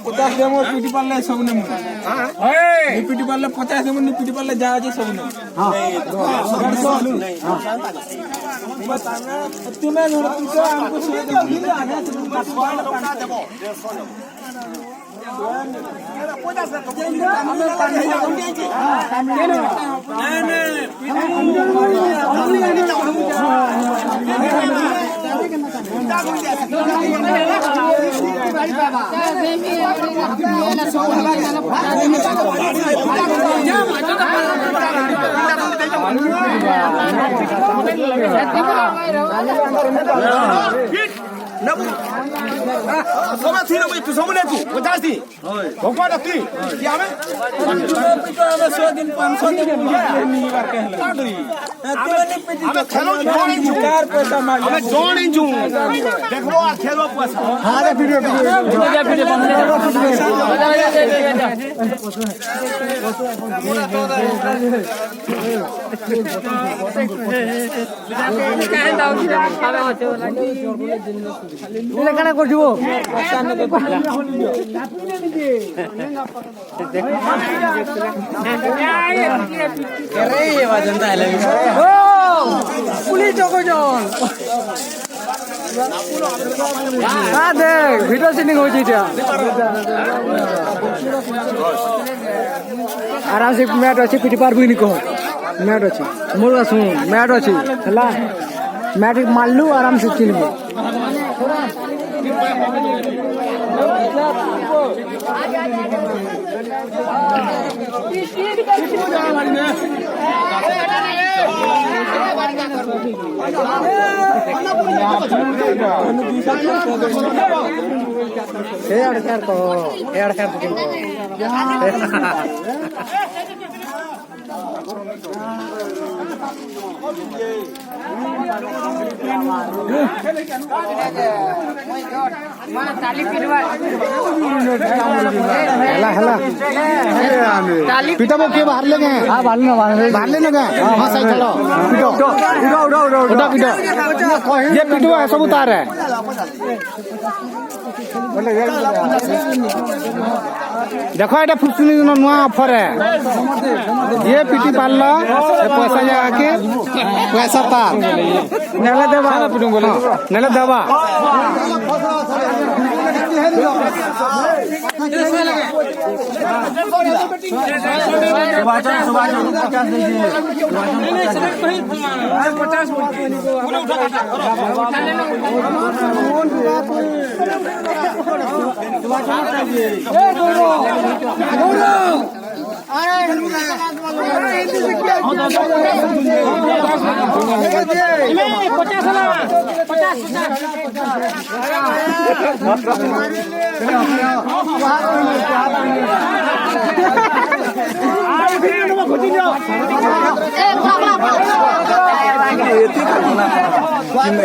पचास देमो पिटी पाले सब ने पिटी पाले 50 देमो पिटी पाले जा जे सब ने हां तुम्हें तुमको हमको सुन दे फिर आगे देबो 什么听了我什么来住？我家的，我挂的对，家们。100 दिन 500 दिन नहीं बार कहला। हमें खेलो जोड़ इंचू। 4 पैसा मार। हमें जोड़ इंचू। देखो आ खेलो पैसा। हां रे वीडियो কানা করছিব পুলিশ চকজন দেখ ভিডিও শুটিং হচ্ছে এটা আরাম সে ম্যাট আছে পিটি পারবি কহ ম্যাট আছে মোর শুন ম্যাট আছে হলা ম্যাট মারলু আরাম সে চিনবো पिटा के बाहर ले गए बाहर ले गए हाँ सही चलो पिटो ये पिटो है सब उतार है देखो ये फुसपुनिर नुआ ऑफर है ये पिटी पार्ला पैसा जाके पैसा तार नेला देवा नेला देवा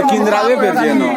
Kindrave perdiendo.